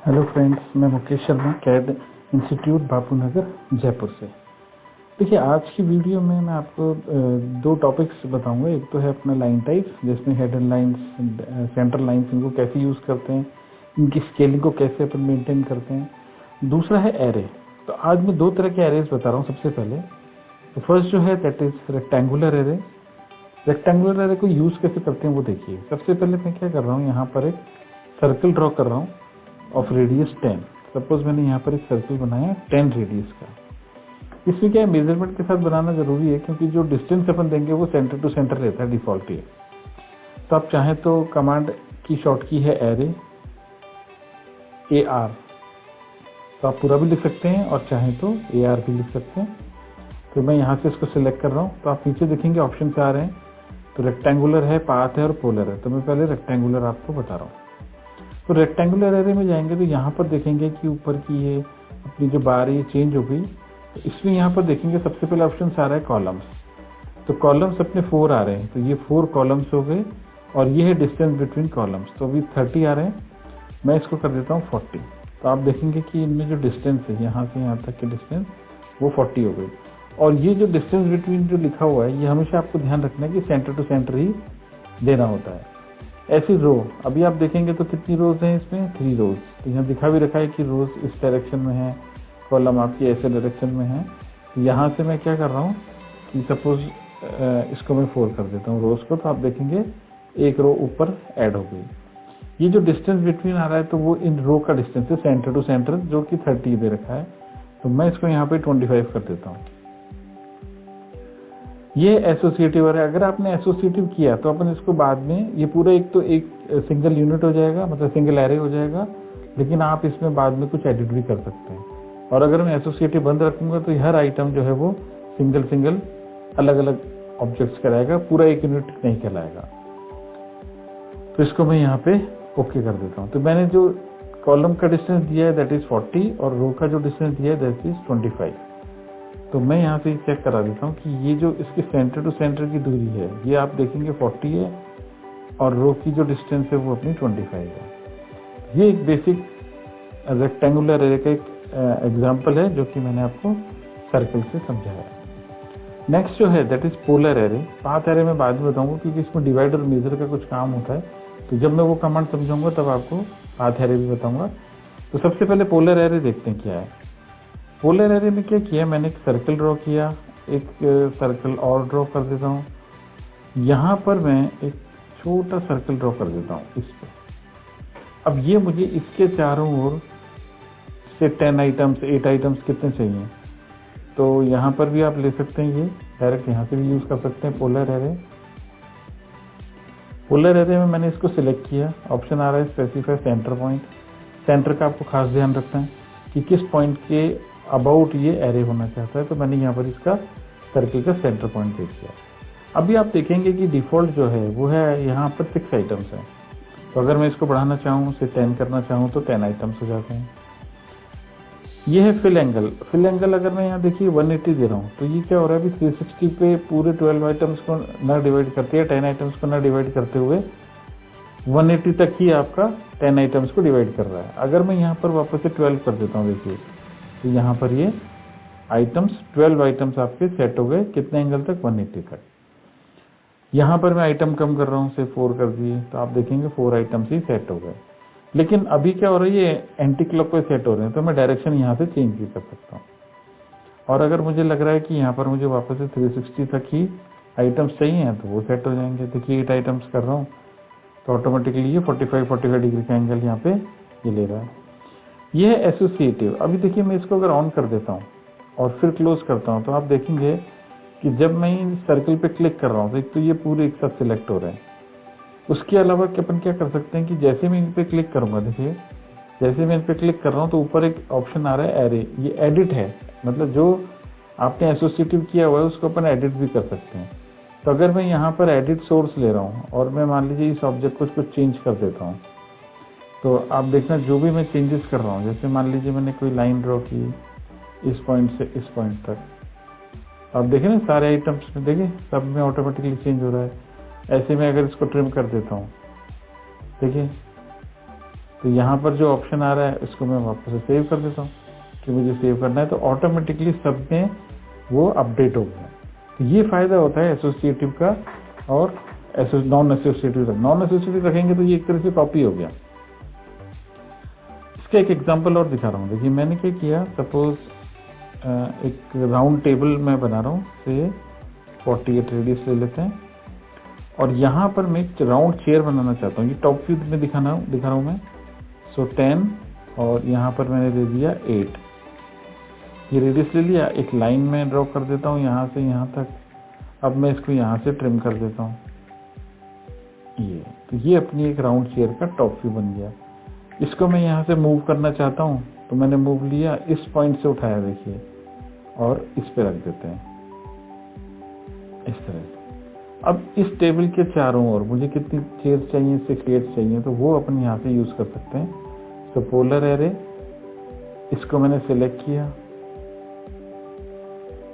Hello friends, मैं Mukesh Sharma, CAD institute Bapu Nagar Jaipur से। देखिए, आज की वीडियो में मैं आपको दो टॉपिक्स बताऊंगा। एक तो है अपना लाइन टाइप, जिसमें हेडर लाइंस, सेंटर लाइंस, इनको कैसे यूज़ करते हैं, इनकी स्केलिंग को कैसे अपन मेंटेन करते हैं। दूसरा है एरे। तो आज मैं दो तरह के एरेज बता रहा हूँ। सबसे पहले तो फर्स्ट जो है that is rectangular array. Rectangular array को यूज़ कैसे करते हैं वो देखिए। सबसे पहले मैं क्या कर रहा हूँ, यहाँ पर एक सर्कल ड्रॉ कर रहा हूँ ऑफ रेडियस 10। सपोज मैंने यहाँ पर एक सर्कल बनाया 10 रेडियस का। इसमें क्या है, मेजरमेंट के साथ बनाना जरूरी है, क्योंकि जो डिस्टेंस अपन देंगे वो सेंटर टू सेंटर रहता है डिफॉल्ट ही। तो आप चाहें तो कमांड की शॉर्ट की है एरे AR, तो आप पूरा भी लिख सकते हैं और चाहें तो AR भी लिख सकते हैं। तो मैं यहाँ से इसको सिलेक्ट कर रहा हूँ। तो आप पीछे देखेंगे ऑप्शन आ रहे हैं। तो रेक्टेंगुलर है, पाथ है और पोलर है। तो मैं पहले रेक्टेंगुलर आपको बता रहा हूँ। तो रेक्टेंगुलर एरे में जाएंगे तो यहाँ पर देखेंगे कि ऊपर की ये अपनी जो बार ये चेंज हो गई। तो इसमें यहाँ पर देखेंगे सबसे पहले ऑप्शन आ रहा है कॉलम्स। तो कॉलम्स अपने 4 आ रहे हैं, तो ये 4 कॉलम्स हो गए और ये है डिस्टेंस बिटवीन कॉलम्स। तो अभी 30 आ रहे हैं, मैं इसको कर देता हूँ 40। तो आप देखेंगे कि इनमें जो डिस्टेंस है यहाँ से यहाँ तक की डिस्टेंस वो 40 हो गई। और ये जो डिस्टेंस बिटवीन जो लिखा हुआ है, ये हमेशा आपको ध्यान रखना है कि सेंटर टू सेंटर ही देना होता है। ऐसी रो अभी आप देखेंगे तो कितनी रोज हैं इसमें, 3 रोज। तो यहाँ दिखा भी रखा है कि रोज इस डायरेक्शन में है, कॉलम आपकी ऐसे डायरेक्शन में है। तो यहाँ से मैं क्या कर रहा हूँ कि सपोज इसको मैं 4 कर देता हूँ रोज को। तो आप देखेंगे एक रो ऊपर ऐड हो गई। ये जो डिस्टेंस बिटवीन आ रहा है तो वो इन रो का डिस्टेंस है सेंटर टू सेंटर, जो कि 30 दे रखा है। तो मैं इसको यहाँ पे 25 कर देता हूँ। ये एसोसिएटिव है। अगर आपने एसोसिएटिव किया तो अपन इसको बाद में ये पूरा एक सिंगल यूनिट हो जाएगा, मतलब सिंगल एरे हो जाएगा। लेकिन आप इसमें बाद में कुछ एडिट भी कर सकते हैं। और अगर मैं एसोसिएटिव बंद रखूंगा तो हर आइटम जो है वो सिंगल सिंगल अलग अलग ऑब्जेक्ट्स कराएगा, पूरा एक यूनिट नहीं कहलाएगा। तो इसको मैं यहाँ पे ओके कर देता हूँ। तो मैंने जो कॉलम का डिस्टेंस दिया है दैट इज 40 और रो का जो डिस्टेंस दिया है दैट इज 25। तो मैं यहाँ से चेक करा देता हूँ कि ये जो इसके सेंटर टू सेंटर की दूरी है, ये आप देखेंगे 40 है और रो की जो डिस्टेंस है वो अपनी 25 है। ये एक बेसिक रेक्टेंगुलर एरे का एक एग्जांपल है जो कि मैंने आपको सर्कल से समझाया। नेक्स्ट जो है that is polar array. Path array में बाद में बताऊंगा, क्योंकि इसमें डिवाइड और मेजर का कुछ काम होता है। तो जब मैं वो कमांड समझाऊंगा तब आपको पाथ एरे भी बताऊंगा। तो सबसे पहले पोलर एरे देखते हैं क्या है। पोलर एरे में क्या किया, मैंने एक सर्कल ड्रॉ किया, एक सर्कल और ड्रॉ कर देता हूँ। यहाँ पर मैं एक छोटा सर्कल ड्रॉ कर देता हूँ इस पे। अब ये मुझे इसके चारों ओर से 10 आइटम्स 8 आइटम्स कितने चाहिए, तो यहाँ पर भी आप ले सकते हैं। ये डायरेक्ट यहाँ से भी यूज कर सकते हैं पोलर एरे। पोलर एरे में मैंने इसको सिलेक्ट किया, ऑप्शन आ रहा है स्पेसिफाई सेंटर पॉइंट। सेंटर का आपको खास ध्यान रखना है कि किस पॉइंट के अबाउट ये एरे होना चाहता है। तो मैंने यहाँ पर इसका सर्कल का सेंटर पॉइंट देख लिया। अभी आप देखेंगे कि डिफॉल्ट जो है वो है यहाँ पर 6 आइटम्स हैं। तो अगर मैं इसको बढ़ाना चाहूँ, से 10 करना चाहूँ तो 10 आइटम्स हो जाते हैं। ये है फिल एंगल। फिल एंगल अगर मैं यहाँ देखिए 180 दे रहा हूँ, तो ये क्या हो रहा है, अभी 360 पे पूरे 12 आइटम्स को ना डिवाइड करते हैं, 10 आइटम्स को ना डिवाइड करते हुए 180 तक ही आपका 10 आइटम्स को डिवाइड कर रहा है। अगर मैं यहाँ पर वापस से 12 कर देता हूँ, देखिए तो यहाँ पर ये आइटम्स 12 आइटम्स आपके सेट हो गए। कितने एंगल तक, 180 तक। यहाँ पर मैं आइटम कम कर रहा हूँ, से 4 कर दिए, तो आप देखेंगे 4 आइटम्स ही सेट हो गए। लेकिन अभी क्या हो रहा है, ये एंटी क्लॉकवाइज सेट हो रहे हैं, तो मैं डायरेक्शन यहाँ से चेंज भी कर सकता हूँ। और अगर मुझे लग रहा है कि यहाँ पर मुझे वापस से 360 तक ही आइटम्स चाहिए तो वो सेट हो जाएंगे। देखिए 8 आइटम्स कर रहा हूँ तो ऑटोमेटिकली ये 45 डिग्री का एंगल यहाँ पे ये ले रहा है। ये है एसोसिएटिव। अभी देखिए मैं इसको अगर ऑन कर देता हूँ और फिर क्लोज करता हूँ, तो आप देखेंगे कि जब मैं सर्कल पे क्लिक कर रहा हूँ तो एक तो ये पूरे एक साथ सिलेक्ट हो रहे हैं। उसके अलावा अपन क्या कर सकते हैं कि जैसे मैं इन पे क्लिक करूंगा, देखिए जैसे मैं इन पे क्लिक कर रहा हूँ तो ऊपर एक ऑप्शन आ रहा है एरे। ये एडिट है, मतलब जो आपने एसोसिएटिव किया हुआ है उसको अपन एडिट भी कर सकते हैं। तो अगर मैं यहाँ पर एडिट सोर्स ले रहा हूँ और मैं मान लीजिए इस ऑब्जेक्ट को कुछ चेंज कर देता हूँ, तो आप देखना जो भी मैं चेंजेस कर रहा हूँ, जैसे मान लीजिए मैंने कोई लाइन ड्रॉ की इस पॉइंट से इस पॉइंट तक, आप देखें ना सारे आइटम्स में देखिए सब में ऑटोमेटिकली चेंज हो रहा है। ऐसे में अगर इसको ट्रिम कर देता हूँ, देखिए तो यहाँ पर जो ऑप्शन आ रहा है इसको मैं वापस से सेव कर देता हूँ कि मुझे सेव करना है, तो ऑटोमेटिकली सब में वो अपडेट हो गया। तो ये फायदा होता है एसोसिएटिव का और नॉन एसोसिएटिव रखेंगे तो ये एक तरह से कॉपी हो गया। इसका एक एग्जांपल और दिखा रहा हूँ। देखिए मैंने क्या किया, सपोज एक राउंड टेबल मैं बना रहा हूँ, से 48 रेडियस ले लेते हैं, और यहाँ पर मैं एक राउंड चेयर बनाना चाहता हूँ। ये टॉप व्यू में दिखा रहा हूँ मैं। सो 10 और यहाँ पर मैंने दे दिया 8, ये रेडियस ले लिया। एक लाइन में ड्रॉ कर देता हूँ यहाँ से यहाँ तक। अब मैं इसको यहाँ से ट्रिम कर देता हूँ। तो ये अपनी एक राउंड चेयर का टॉप व्यू बन गया। इसको मैं यहाँ से मूव करना चाहता हूँ, तो मैंने मूव लिया, इस पॉइंट से उठाया देखिए, और इस पे रख देते हैं इस तरह से। अब इस टेबल के चारों ओर मुझे कितनी चेयर्स चाहिए, 6 चेयर्स चाहिए, तो वो अपन यहाँ से यूज कर सकते हैं। तो पोलर एरे, इसको मैंने सिलेक्ट किया,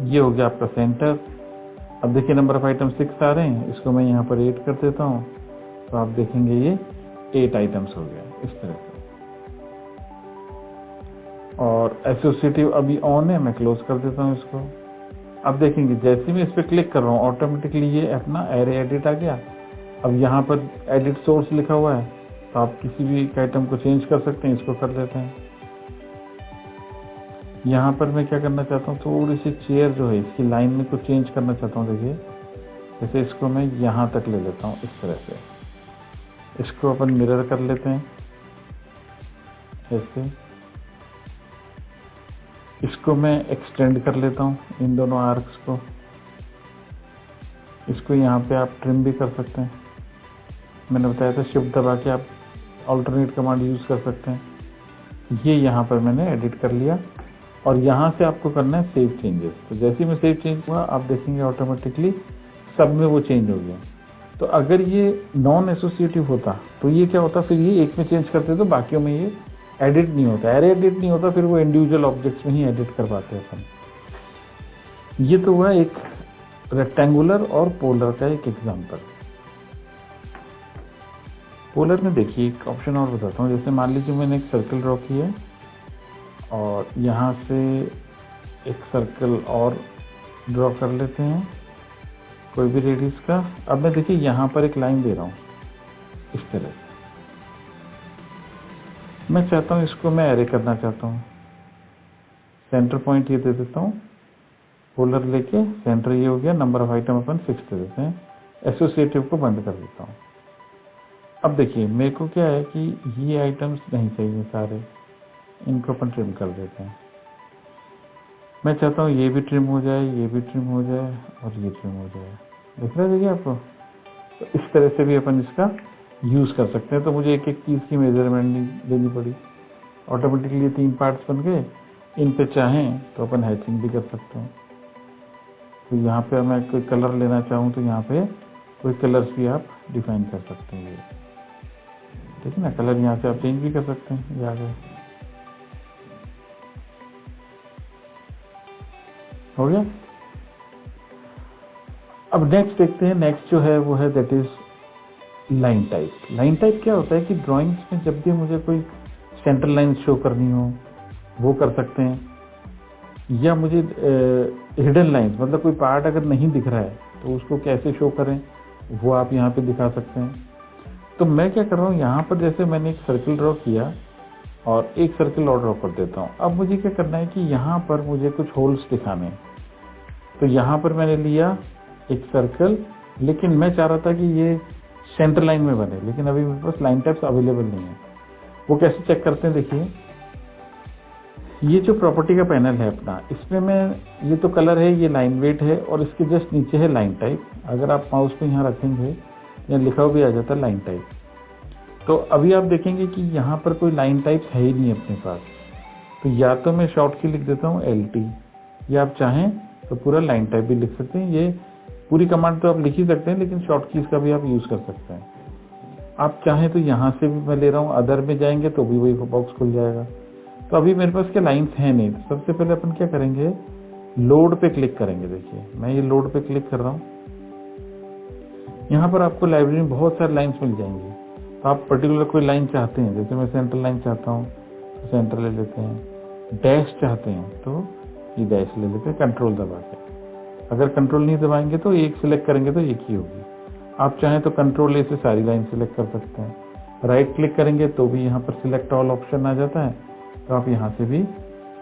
ये हो गया आपका सेंटर। अब देखिए नंबर ऑफ आइटम 6 आ रहे हैं, इसको मैं यहाँ पर 8 कर देता हूँ, तो आप देखेंगे ये 8 आइटम्स हो गया इस तरह से। और एसोसिएटिव अभी ऑन है, मैं क्लोज कर देता हूँ इसको। अब देखेंगे जैसे मैं इस पर क्लिक कर रहा हूँ ऑटोमेटिकली ये अपना एरे एडिट आ गया। अब यहाँ पर एडिट सोर्स लिखा हुआ है, तो आप किसी भी एक आइटम को चेंज कर सकते हैं। इसको कर लेते हैं। यहाँ पर मैं क्या करना चाहता हूँ, थोड़ी सी चेयर जो है इसकी लाइन में कुछ चेंज करना चाहता हूँ। देखिए जैसे इसको मैं यहाँ तक ले लेता हूँ इस तरह से। इसको अपन मिरर कर लेते हैं ऐसे। इसको मैं एक्सटेंड कर लेता हूँ इन दोनों आर्क्स को। इसको यहाँ पे आप ट्रिम भी कर सकते हैं। मैंने बताया था शिफ्ट दबा के आप अल्टरनेट कमांड यूज कर सकते हैं। ये यहाँ पर मैंने एडिट कर लिया, और यहाँ से आपको करना है सेव चेंजेस। तो जैसे ही मैं सेव चेंज हुआ, आप देखेंगे ऑटोमेटिकली सब में वो चेंज हो गया। तो अगर ये नॉन एसोसिएटिव होता तो ये क्या होता, फिर ये एक में चेंज करते तो बाकियों में ये एडिट नहीं होता, एरे एडिट नहीं होता, फिर वो इंडिविजुअल ऑब्जेक्ट्स में ही एडिट कर पाते हैं अपन। ये तो हुआ एक रेक्टेंगुलर और पोलर का एक एग्जांपल। पोलर में देखिए एक ऑप्शन और बताता हूँ। जैसे मान लीजिए मैंने एक सर्कल ड्रॉ किया है, और यहाँ से एक सर्कल और ड्रॉ कर लेते हैं कोई भी रेडियस का। अब मैं देखिए यहाँ पर एक लाइन दे रहा हूँ इस तरह से। मैं चाहता हूँ इसको मैं एरे करना चाहता हूँ। सेंटर पॉइंट ये दे देता हूँ, पोलर लेके सेंटर ये हो गया, नंबर ऑफ आइटम अपन 6 दे देते हैं, एसोसिएटिव को बंद कर देता हूँ। अब देखिए मेरे को क्या है कि ये आइटम्स नहीं चाहिए सारे, इनको अपन ट्रिम कर देते हैं। मैं चाहता हूँ ये भी ट्रिम हो जाए, ये भी ट्रिम हो जाए, और ये ट्रिम हो जाए। देख रहे देखिए आपको। तो इस तरह से भी अपन इसका यूज कर सकते हैं। तो मुझे एक एक चीज की मेजरमेंट नहीं देनी पड़ी, ऑटोमेटिकली 3 पार्ट्स बन गए। इन पे चाहें तो अपन हैचिंग भी कर सकते हैं। तो यहाँ पे मैं कोई कलर लेना चाहूँ तो यहाँ पे कोई कलर्स भी आप डिफाइन कर सकते हैं। ठीक है ना, कलर यहाँ से आप चेंज भी कर सकते हैं। ये आ गए, हो गया। अब नेक्स्ट देखते हैं। नेक्स्ट जो है वो है that is line type. Line type क्या होता है कि ड्राइंग्स में जब भी मुझे कोई सेंटर लाइन शो करनी हो वो कर सकते हैं, या मुझे हिडन लाइंस, मतलब कोई पार्ट अगर नहीं दिख रहा है तो उसको कैसे शो करें वो आप यहाँ पे दिखा सकते हैं। तो मैं क्या कर रहा हूँ, यहाँ पर जैसे मैंने एक सर्कल ड्रॉ किया और एक सर्कल और ड्रॉ कर देता हूँ। अब मुझे क्या करना है कि यहाँ पर मुझे कुछ होल्स दिखाने हैं। तो यहाँ पर मैंने लिया एक सर्कल, लेकिन मैं चाह रहा था कि ये सेंटर लाइन में बने, लेकिन अभी मेरे पास लाइन टाइप्स अवेलेबल नहीं है। वो कैसे चेक करते हैं, देखिए ये जो प्रॉपर्टी का पैनल है अपना, इसमें मैं ये तो कलर है, ये लाइन वेट है, और इसके जस्ट नीचे है लाइन टाइप। अगर आप माउस को यहाँ रखेंगे, यहाँ लिखा हुआ भी आ जाता है लाइन टाइप। तो अभी आप देखेंगे कि यहाँ पर कोई लाइन टाइप है ही नहीं अपने पास। तो या तो मैं शॉर्ट की लिख देता हूँ LT, या आप चाहें तो पूरा लाइन टाइप भी लिख सकते हैं। ये पूरी कमांड तो आप लिख ही सकते हैं, लेकिन शॉर्ट कीज का भी आप यूज कर सकते हैं। आप चाहें तो यहाँ से भी मैं ले रहा हूँ, अदर में जाएंगे तो भी वही बॉक्स खुल जाएगा। तो अभी मेरे पास क्या लाइंस है नहीं। तो सबसे पहले अपन क्या करेंगे, लोड पे क्लिक करेंगे। देखिए मैं ये लोड पे क्लिक कर रहा हूँ। यहाँ पर आपको लाइब्रेरी में बहुत सारी लाइंस मिल जाएंगी, तो आप पर्टिकुलर कोई लाइन चाहते हैं, जैसे मैं सेंटर लाइन चाहता हूँ तो सेंटर ले लेते हैं। डैश चाहते हैं तो ये डैश ले लेते हैं कंट्रोल दबा के। अगर कंट्रोल नहीं दबाएंगे तो एक सिलेक्ट करेंगे तो एक ही होगी। आप चाहें तो कंट्रोल ए से सारी लाइन सिलेक्ट कर सकते हैं। राइट क्लिक करेंगे तो भी यहाँ पर सिलेक्ट ऑल ऑप्शन आ जाता है, तो आप यहाँ से भी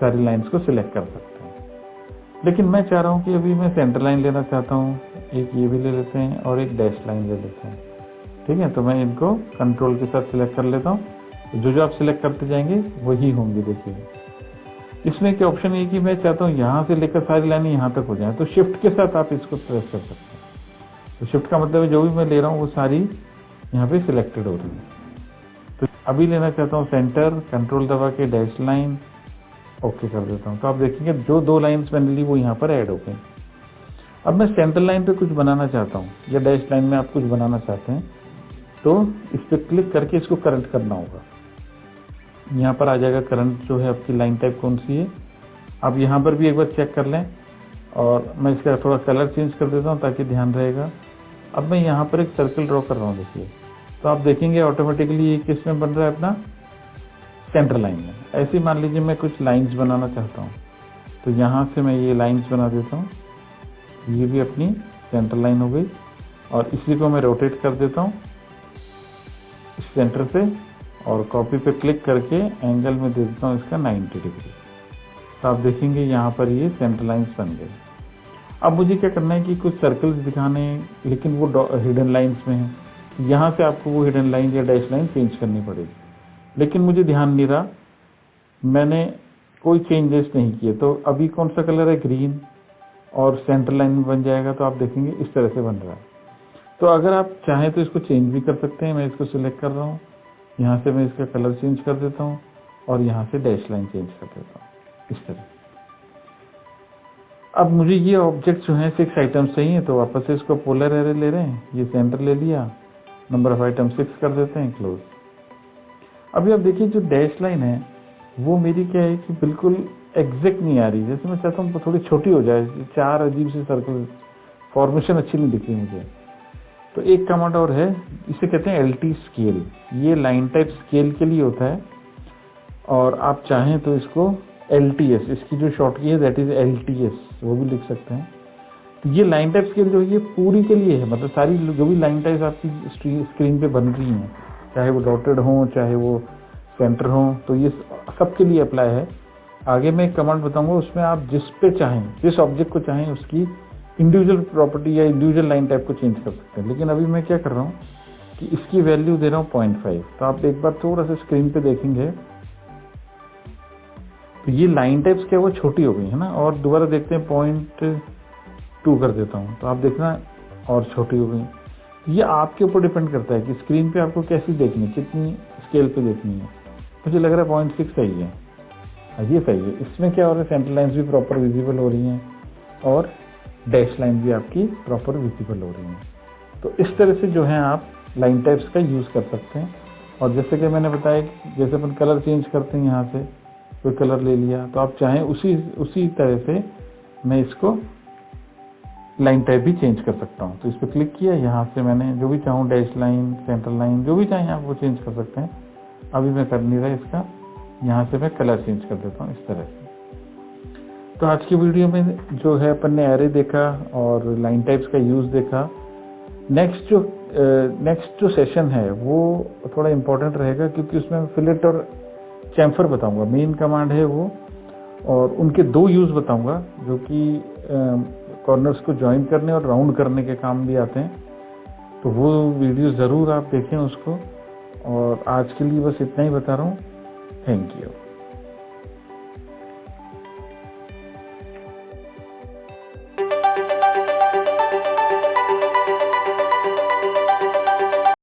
सारी लाइन्स को सिलेक्ट कर सकते हैं। लेकिन मैं चाह रहा हूँ कि अभी मैं सेंटर लाइन लेना चाहता हूँ, एक ये भी ले लेते हैं और एक डैश लाइन ले लेते हैं। ठीक है, तो मैं इनको कंट्रोल के साथ सिलेक्ट कर लेता हूँ। जो आप सिलेक्ट करते जाएंगे वही होंगे। देखिए इसमें क्या ऑप्शन है कि मैं चाहता हूँ यहाँ से लेकर सारी लाइनें यहाँ तक हो जाए, तो शिफ्ट के साथ आप इसको प्रेस कर सकते हैं। तो शिफ्ट का मतलब है जो भी मैं ले रहा हूँ वो सारी यहाँ पे सिलेक्टेड हो रही है। तो अभी लेना चाहता हूँ सेंटर, कंट्रोल दबा के डैश लाइन ओके कर देता हूँ। तो आप देखेंगे जो 2 लाइन्स मैंने ली वो यहाँ पर ऐड हो गई। अब मैं सेंटर लाइन पे कुछ बनाना चाहता हूँ या डैश लाइन में आप कुछ बनाना चाहते हैं, तो इस पर क्लिक करके इसको करंट करना होगा। यहाँ पर आ जाएगा करंट जो है आपकी लाइन टाइप कौन सी है। आप यहाँ पर भी एक बार चेक कर लें, और मैं इसका थोड़ा कलर चेंज कर देता हूँ ताकि ध्यान रहेगा। अब मैं यहाँ पर एक सर्कल ड्रॉ कर रहा हूँ। देखिए तो आप देखेंगे ऑटोमेटिकली ये किस में बन रहा है, अपना सेंटर लाइन में। ऐसे मान लीजिए मैं कुछ लाइंस बनाना चाहता हूँ, तो यहाँ से मैं ये लाइंस बना देता हूँ। ये भी अपनी सेंटर लाइन हो गई, और इसी को मैं रोटेट कर देता हूँ इस सेंटर से, और कॉपी पे क्लिक करके एंगल में दे देता हूँ इसका 90 डिग्री। तो आप देखेंगे यहाँ पर ये सेंटर लाइंस बन गए। अब मुझे क्या करना है कि कुछ सर्कल्स दिखाने हैं, लेकिन वो हिडन लाइंस में है। यहाँ से आपको वो हिडन लाइन या डैश लाइन चेंज करनी पड़ेगी, लेकिन मुझे ध्यान नहीं रहा, मैंने कोई चेंजेस नहीं किए। तो अभी कौन सा कलर है, ग्रीन, और सेंटर लाइन में बन जाएगा। तो आप देखेंगे इस तरह से बन रहा है। तो अगर आप चाहें तो इसको चेंज भी कर सकते हैं। मैं इसको सिलेक्ट कर रहा हूँ, यहाँ से मैं इसका कलर चेंज कर देता हूँ, और यहाँ से डैश लाइन चेंज कर देता हूँ इस तरह। अब मुझे ये ऑब्जेक्ट जो है 6 आइटम्स चाहिए, तो वापस से इसको पोलर एरे ले रहे हैं, ये सेंटर ले लिया, नंबर ऑफ आइटम 6 कर देते हैं, क्लोज। अभी आप देखिए जो डैश लाइन है वो मेरी क्या है कि बिल्कुल एग्जैक्ट नहीं आ रही। जैसे मैं चाहता हूँ थोड़ी छोटी हो जाए, 4 अजीब से सर्कल, फॉर्मेशन अच्छी नहीं दिख रही मुझे। तो एक कमांड और है, इसे कहते हैं LT स्केल। ये लाइन टाइप स्केल के लिए होता है, और आप चाहें तो इसको LTS, इसकी जो शॉर्ट की है दैट इज LTS, वो भी लिख सकते हैं। तो ये लाइन टाइप स्केल जो है ये पूरी के लिए है, मतलब सारी जो भी लाइन टाइप आपकी स्क्रीन पे बन रही हैं, चाहे वो डॉटेड हो चाहे वो सेंटर हो, तो ये सबके लिए अप्लाई है। आगे मैं एक कमांड बताऊंगा, उसमें आप जिस पे चाहें, जिस ऑब्जेक्ट को चाहें उसकी इंडिविजुअल प्रॉपर्टी या इंडिविजुअल लाइन टाइप को चेंज कर सकते हैं। लेकिन अभी मैं क्या कर रहा हूँ कि इसकी वैल्यू दे रहा हूँ 0.5। तो आप एक बार थोड़ा सा स्क्रीन पे देखेंगे तो ये लाइन टाइप्स क्या वो छोटी हो गई है ना, और दोबारा देखते हैं 0.2 कर देता हूँ, तो आप देखना और छोटी हो गई। ये आपके ऊपर डिपेंड करता है कि स्क्रीन पे आपको कैसी देखनी है, कितनी स्केल पे देखनी है। मुझे लग रहा है 0.6 सही है, ये सही है। इसमें क्या हो रहा है, सेंटर लाइन्स भी प्रॉपर विजिबल हो रही हैं, और डैश लाइन भी आपकी प्रॉपर विजिबल हो रही हैं। तो इस तरह से जो है आप लाइन टाइप्स का यूज़ कर सकते हैं। और जैसे कि मैंने बताया कि जैसे अपन कलर चेंज करते हैं, यहाँ से कोई कलर ले लिया, तो आप चाहें उसी तरह से मैं इसको लाइन टाइप भी चेंज कर सकता हूँ। तो इस पर क्लिक किया, यहाँ से मैंने जो भी चाहूँ डैश लाइन, सेंटर लाइन, जो भी चाहें आप वो चेंज कर सकते हैं। अभी मैं कर नहीं रहा इसका, यहाँ से मैं कलर चेंज कर देता हूँ इस तरह से। तो आज की वीडियो में जो है अपन ने एरे देखा और लाइन टाइप्स का यूज़ देखा। नेक्स्ट जो सेशन है वो थोड़ा इम्पोर्टेंट रहेगा, क्योंकि उसमें मैं फिलेट और चैम्फर बताऊंगा, मेन कमांड है वो, और उनके 2 यूज़ बताऊंगा जो कि कॉर्नर्स को ज्वाइन करने और राउंड करने के काम भी आते हैं। तो वो वीडियो ज़रूर आप देखें उसको। और आज के लिए बस इतना ही बता रहा हूँ। Thank you.